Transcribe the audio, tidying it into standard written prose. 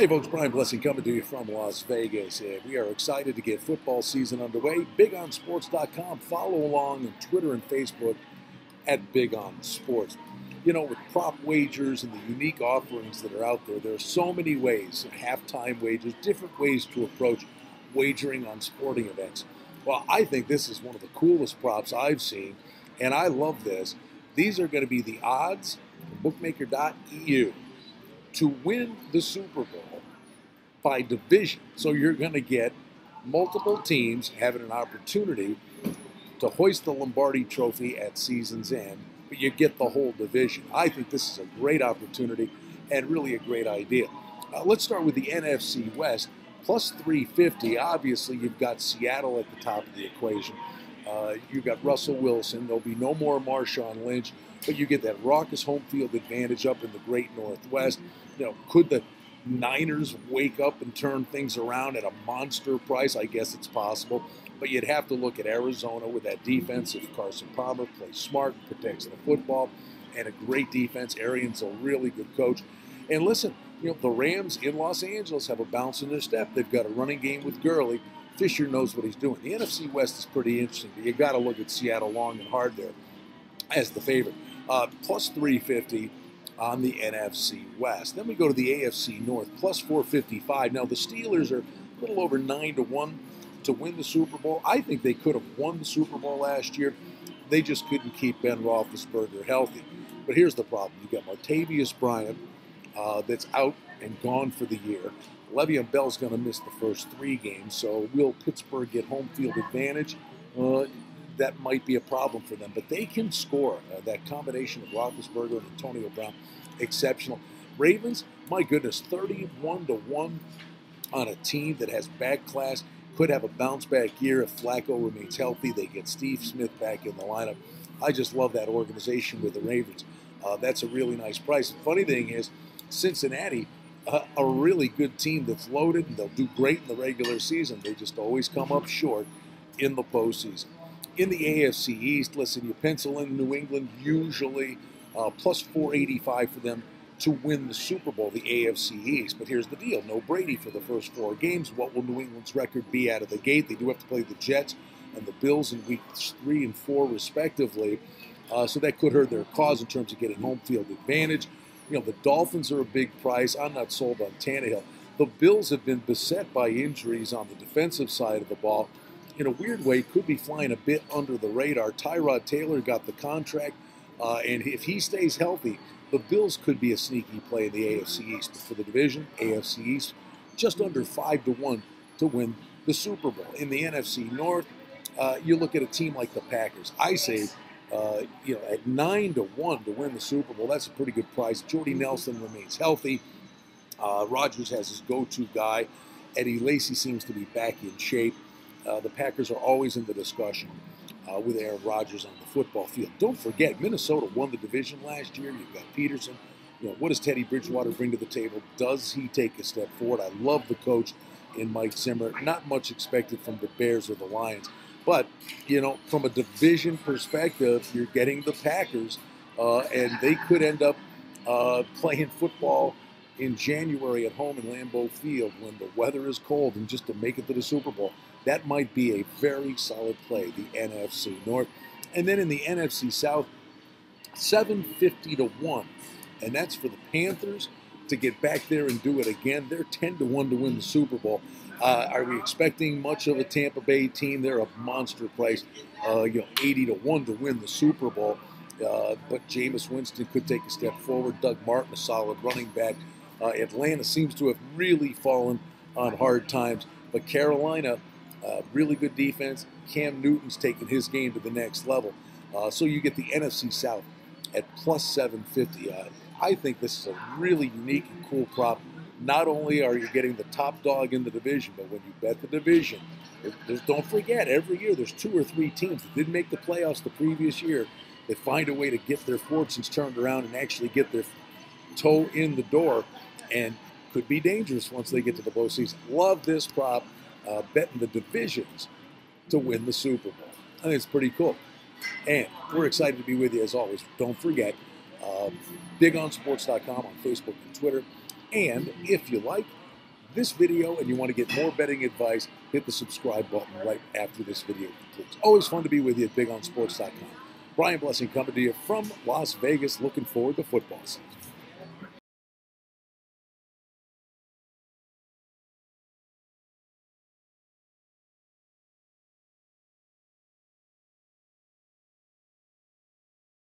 Hey folks, Brian Blessing coming to you from Las Vegas. We are excited to get football season underway. BigOnSports.com. Follow along on Twitter and Facebook at Big On Sports. You know, with prop wagers and the unique offerings that are out there, there are so many ways, halftime wagers, different ways to approach wagering on sporting events. Well, I think this is one of the coolest props I've seen, and I love this. These are going to be the odds from bookmaker.eu to win the Super Bowl by division. So you're going to get multiple teams having an opportunity to hoist the Lombardi Trophy at season's end, but you get the whole division. I think this is a great opportunity and really a great idea. Let's start with the NFC West, plus 350. Obviously, you've got Seattle at the top of the equation. You've got Russell Wilson. There'll be no more Marshawn Lynch, but you get that raucous home field advantage up in the great Northwest. You know, could the Niners wake up and turn things around at a monster price? I guess it's possible. But you'd have to look at Arizona with that defense. If Carson Palmer plays smart, protects the football, and a great defense. Arians a really good coach. And listen, you know, the Rams in Los Angeles have a bounce in their step. They've got a running game with Gurley. Fisher knows what he's doing. The NFC West is pretty interesting, but you got to look at Seattle long and hard there as the favorite. Plus 350 on the NFC West. Then we go to the AFC North, plus 455. Now the Steelers are a little over 9-1 to win the Super Bowl. I think they could have won the Super Bowl last year. They just couldn't keep Ben Roethlisberger healthy. But here's the problem. You got Martavius Bryant that's out and gone for the year. Le'Veon Bell's going to miss the first 3 games, so will Pittsburgh get home field advantage? That might be a problem for them, but they can score. That combination of Roethlisberger and Antonio Brown, exceptional. Ravens, my goodness, 31-1 on a team that has back class. Could have a bounce-back year if Flacco remains healthy. They get Steve Smith back in the lineup. I just love that organization with the Ravens. That's a really nice price. The funny thing is, Cincinnati, a really good team that's loaded, and they'll do great in the regular season. They just always come up short in the postseason. In the AFC East, listen, you pencil in New England usually plus 485 for them to win the Super Bowl, the AFC East. But here's the deal. No Brady for the first 4 games. What will New England's record be out of the gate? They do have to play the Jets and the Bills in weeks 3 and 4 respectively. So that could hurt their cause in terms of getting home field advantage. You know, the Dolphins are a big price. I'm not sold on Tannehill. The Bills have been beset by injuries on the defensive side of the ball. In a weird way, could be flying a bit under the radar. Tyrod Taylor got the contract, and if he stays healthy, the Bills could be a sneaky play in the AFC East. But for the division, AFC East, just under 5-1 to win the Super Bowl. In the NFC North, you look at a team like the Packers. I say, you know, at 9-1 to win the Super Bowl, that's a pretty good price. Jordy Nelson remains healthy. Rodgers has his go-to guy. Eddie Lacy seems to be back in shape. The Packers are always in the discussion with Aaron Rodgers on the football field. Don't forget, Minnesota won the division last year. You've got Peterson. You know, what does Teddy Bridgewater bring to the table? Does he take a step forward? I love the coach in Mike Zimmer. Not much expected from the Bears or the Lions. But, you know, from a division perspective, you're getting the Packers, and they could end up playing football in January at home in Lambeau Field when the weather is cold, and just to make it to the Super Bowl. That might be a very solid play, the NFC North. And then in the NFC South, 750-1. And that's for the Panthers to get back there and do it again. They're 10-1 to win the Super Bowl. Are we expecting much of a Tampa Bay team? They're a monster price, 80-1 to win the Super Bowl. But Jameis Winston could take a step forward. Doug Martin, a solid running back. Atlanta seems to have really fallen on hard times. But Carolina, really good defense. Cam Newton's taking his game to the next level. So you get the NFC South at plus 750. I think this is a really unique and cool prop. Not only are you getting the top dog in the division, but when you bet the division, don't forget, every year there's 2 or 3 teams that didn't make the playoffs the previous year that find a way to get their fortunes turned around and actually get their toe in the door, and could be dangerous once they get to the postseason. Love this prop, betting the divisions to win the Super Bowl. I think it's pretty cool. And we're excited to be with you as always. Don't forget, BigOnSports.com on Facebook and Twitter. And if you like, this video and you want to get more betting advice, hit the subscribe button right after this video concludes. Always fun to be with you at BigOnSports.com. Brian Blessing coming to you from Las Vegas. Looking forward to football season.